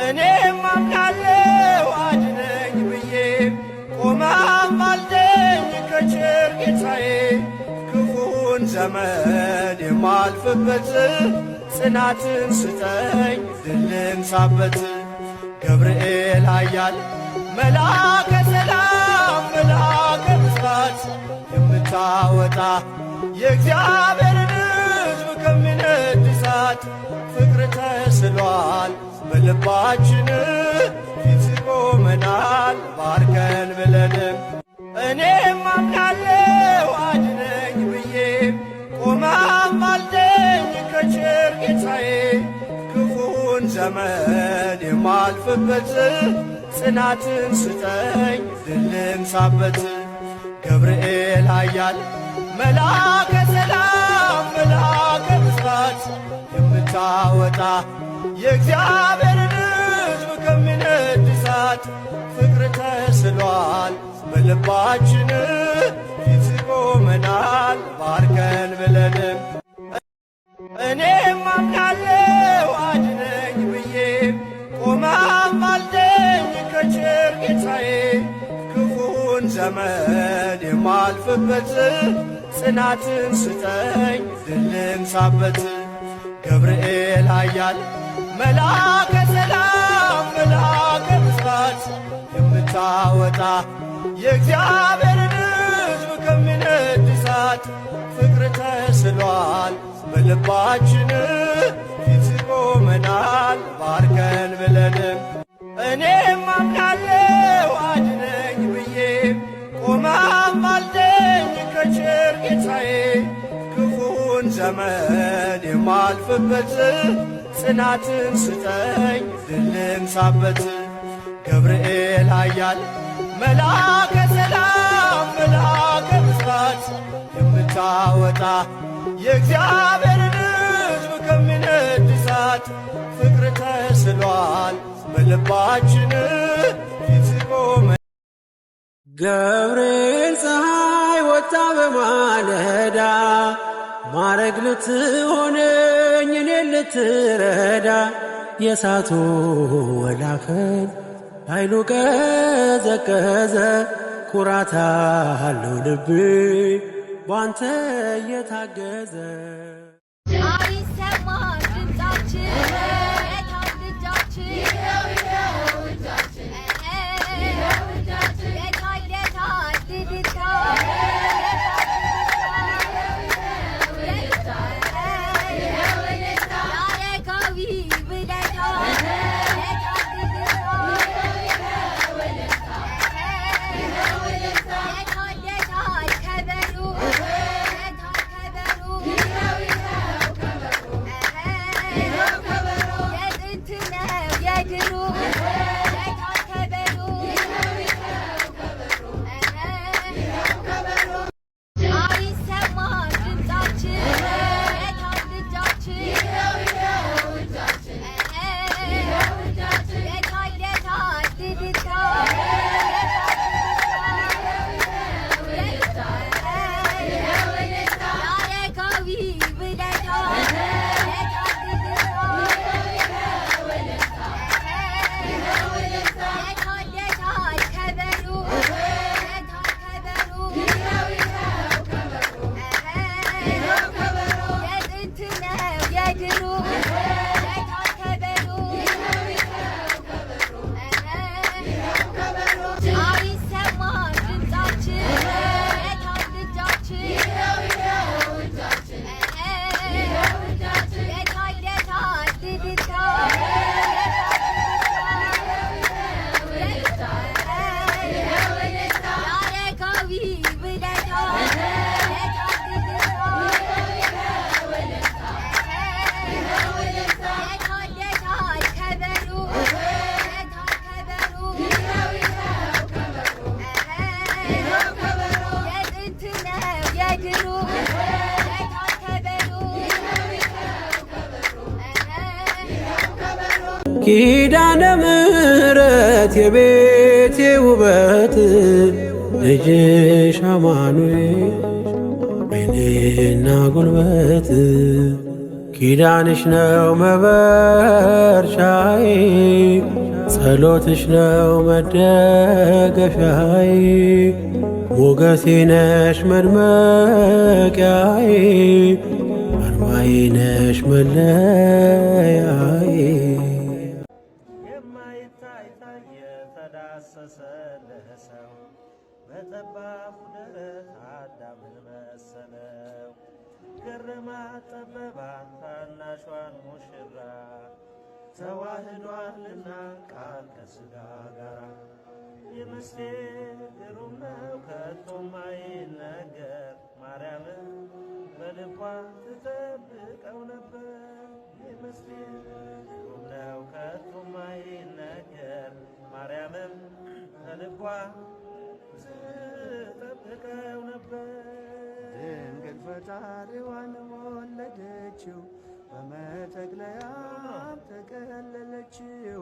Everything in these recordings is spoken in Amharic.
እኔም አምናለሁ አድነኝ ብዬ ቆመህ አልደኝ ከቸር ጌታዬ ክፉን ዘመን የማልፍበት ጽናትን ስጠኝ ድልን ሳበት ገብርኤል ኃያል መልአከ ሰላም መልአከ ብስራት የምታወጣ የእግዚአብሔርን ሕዝብ ከሚነድ እሳት ፍቅር ተስሏል በልባችን ፊት ቆመናል ባርከን ብለንም እኔም አምናለሁ አድነኝ ብዬ ቆመህ አልደኝ ከቸር ጌታዬ ክፉን ዘመን የማልፍበት ጽናትን ስጠኝ ድልን ሳበት ገብርኤል ኃያል መልአከ ሰላም መልአከ ብስራት የምታወጣ የእግዚአብሔርን ሕዝብ ከሚነድ እሳት ፍቅር ተስሏል በልባችን ፊት ቆመናል ባርከን ብለንም እኔም አምናለሁ አድነኝ ብዬ ቆመህ አልደኝ ከቸር ጌታዬ ክፉን ዘመን የማልፍበት ጽናትን ስጠኝ ድልን ሳበት ገብርኤል ኃያል መልአከ ሰላም መልአከ ብስራት የምታወጣ የእግዚአብሔርን ሕዝብ ከሚነድ እሳት ፍቅር ተስሏል በልባችን ፊት ቆመናል ባርከን ብለንም እኔም አምናለሁ አድነኝ ብዬ ቆመህ አልደኝ ከቸር ጌታዬ ክፉን ዘመን የማልፍበት ጽናትን ስጠኝ ድልን ሳበት ገብርኤል ኃያል መልአከ ሰላም መልአከ ብስራት የምታወጣ የእግዚአብሔርን ሕዝብ ከሚነድ እሳት ፍቅር ተስሏል በልባችን ፊት ቆመ ገብርኤል ፀሐይ ወጣ በማለዳ ማረግ ልትሆነኝ እኔን ልትረዳ የእሳቱ ወላፈን ኃይሉ ቀዘቀዘ ኩራት አለው ልቤ ባንተ እየታገዘ አይሰማም ድምፃችን የታል ልጃችን የታል ልልታ ያረጋዊ ውለታ ኪዳነ ምሕረት የቤቴ ውበት ልጅሽ አማኑኤል ዓይኔና ጉልበት ኪዳንሽ ነው መበርቻዬ ጸሎትሽ ነው መደገፊያዬ ሞገሴ ነሽ መድመቂያዬ አርማዬ ነሽ መለያዬ የማይታይ የተዳሰሰ ለሰው በጠባቡ ደረት አዳምን መሰለው ገረማት ጠበባት ታናሿን ሙሽራ ተዋህዷልና ቃል ከሥጋ ጋራ የምስጢር ግሩም ነው ከቶም አይነገር ማርያምን በልቧ ትጠብቀው ነበር። የምስጢር ግሩም ነው ከቶም አይነገር ማርያምን በልቧ ትጠብቀው ነበር። ድንግል ፈጣሪዋን ወለደችው በመጠቅለያም ተቀለለችው።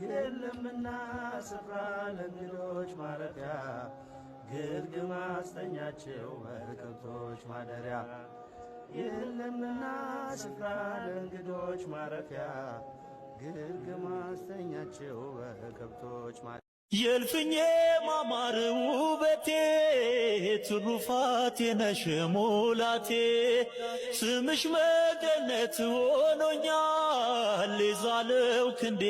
የለምና ስፍራ ለእንግዶች ማረፊያ ግርግም አስተኛችው በከብቶች ማደሪያ። የለምና ስፍራ ለእንግዶች ማረፊያ ግርግም አስተኛችው በከብቶች ማደሪያ። የእልፍኜ ማማር ውበቴ ትሩፋቴ ነሽ ሙላቴ ስምሽ መገነት ሆኖኛል የዛለው ክንዴ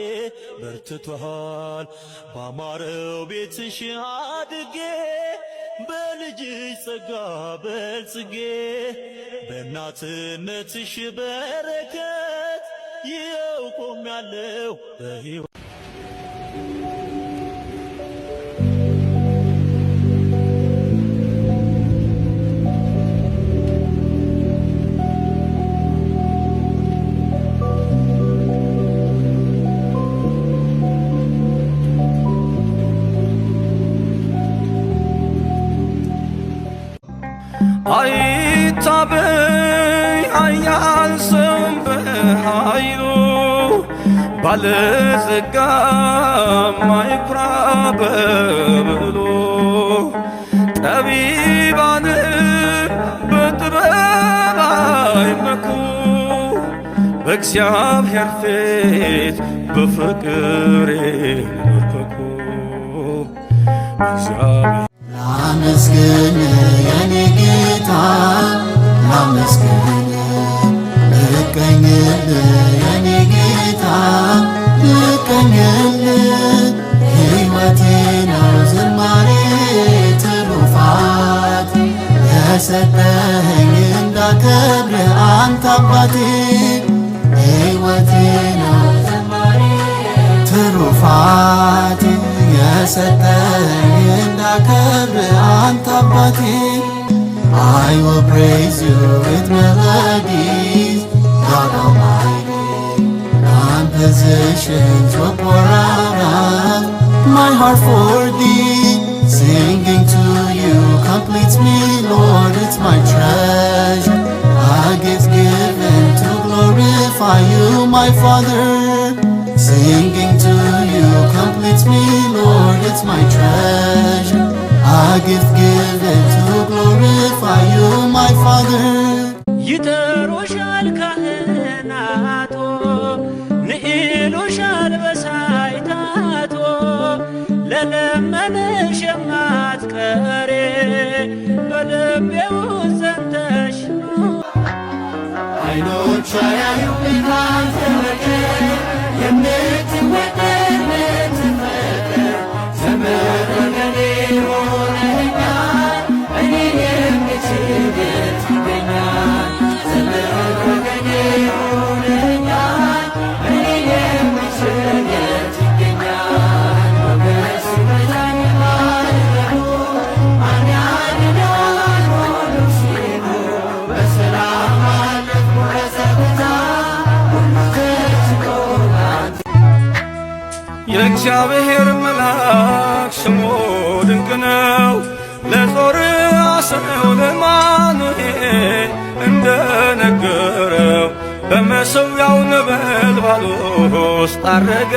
በርትቷል ባማረው ቤትሽ አድጌ በልጅሽ ጸጋ በልጽጌ በእናትነትሽ በረከት ይኸው ቆሜያለሁ በሕይወት አይታበይ ኃያል ስም በኃይሉ ባለጸጋም አይኩራ በብሉ ጠቢባን በጥበብ አይመኩ በእግዚአብሔር ፊት በፍቅር ይንበርከኩ ላመስግን የኔ ጌታ ላመስግን ልቀኝል የኔ ጌታ ልቀኝል ሕይወቴ ነው ዝማሬ ትሩፋት የሰጠኸኝ እንዳከብር አንተ አባቴ ሕይወቴ ነው ዝማሬ ትሩፋት የሰጠኸኝ እንዳከብር አንተ አባቴ I will praise you with melodies, God Almighty. Compositions will pour out of my heart for thee. Singing to you completes me, Lord, it's my treasure. A gift given to glorify you, my Father. Singing to you completes me, Lord, it's my treasure. A gift given to glorify you, my Father. ይጠሩሻል ካህናቶ ንኢሉሻል በሳይታቶ ለለመንሽ የማትቀሬ በልቤ ውስጥ ጸንተሽ አይኖቿ ያዩብኝ ካንተ በቀር የምትወደድ የምትፈቅር ዘመድ ወገኔ ሆነኸኛል እኔን የምችል የት ይገኛል ዘመድ ወገኔ ሆነኸኛል እኔን የምችል የት ይገኛል ሞገስ ሲበዛኝ ማለቱ ማን ያድናል ሁሉ ሲሉ በሰላም አለፍኩ በጸጥታ ሁሉ ተችሎ የእግዚአብሔር መልአክ ስሙ ድንቅ ነው ለጾርዓ ሰው ለማኑኤል እንደነገረው በመሠዊያው ነበልባል ውስጥ አረገ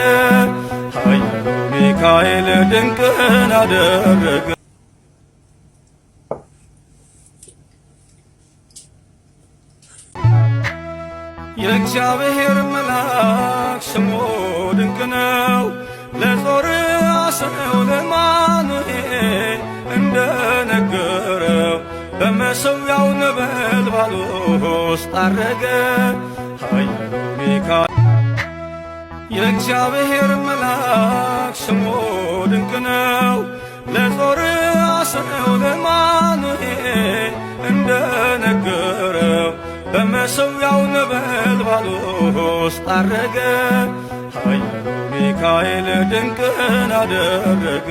ኃያሉ ሚካኤል ድንቅን አደረገ። የእግዚአብሔር መልአክ ስሙ ድንቅ ነው ለጾር አስነው ለማኑኤል እንደነገረው በመሠዊያው ነበልባል ውስጥ ዐረገ ኃያሉ ሚካኤል። የእግዚአብሔር መልአክ ስሙ ድንቅ ነው። ለጾር አስነው ለማኑኤል እንደነገረው በመሠዊያው ነበልባል ውስጥ ዐረገ ኃያሉ ሚካኤል ድንቅን አደረገ።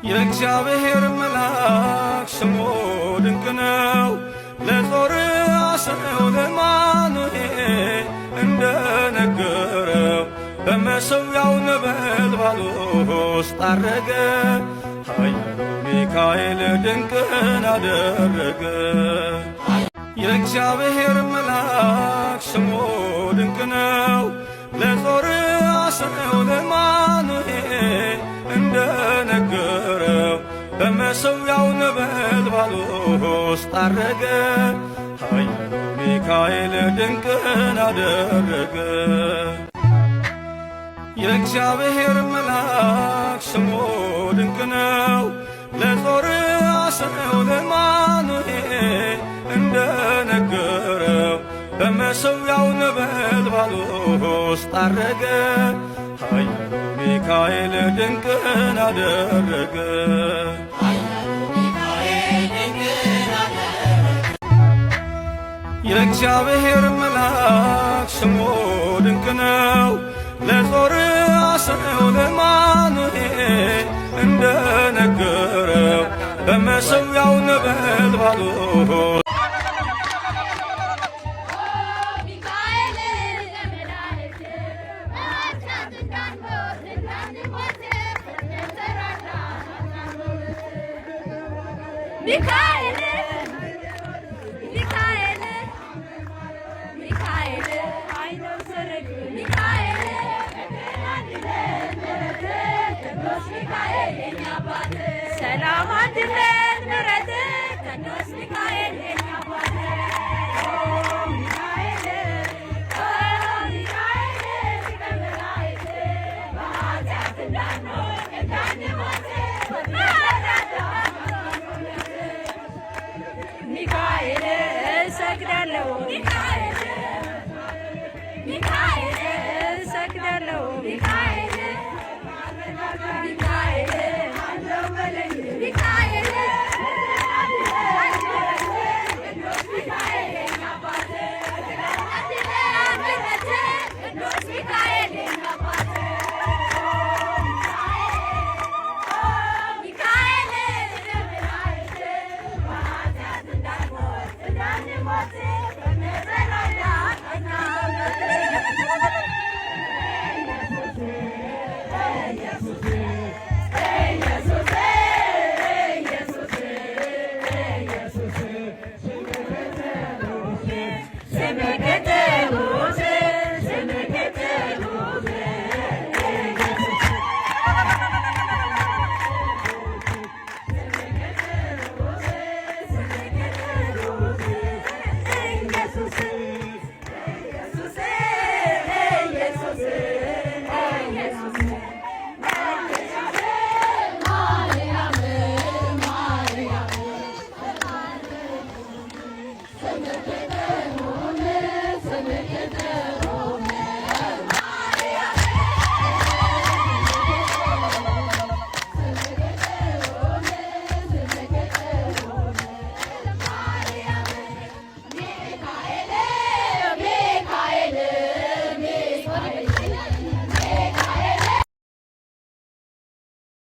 የእግዚአብሔር መልአክ ስሙ ድንቅ ነው። ለጾር አስነው ለማኑኤል እንደነገረው በመሠዊያው ነበልባል ውስጥ ዐረገ ኃያሉ ሚካኤል ድንቅን አደረገ። የእግዚአብሔር መልአክ ስሙ ድንቅ ነው። ለጾር አስነው ለማኑኤል እንደነገረው በመሠዊያው ነበልባል ውስጥ ዐረገ ኃያሉ ሚካኤል ድንቅን አደረገ። የእግዚአብሔር መልአክ ስሙ ድንቅ ነው። ለጾር አስነው ለማኑኤል እንደነገረው በመሠዊያው ነበልባል ውስጥ ዐረገ ኃያሉ ሚካኤል ድንቅን አደረገ። የእግዚአብሔር መልአክ ስሙ ድንቅ ነው። ለጾር አስነው ለማኑኤል እንደነገረው በመሠዊያው ነበልባል ሚካኤል ሚካኤል ሚካኤል አይነው ሰረግ ሚካኤል ቅዱስ ሚካኤል የኛ አባት ሰላም አንድነት ምሕረት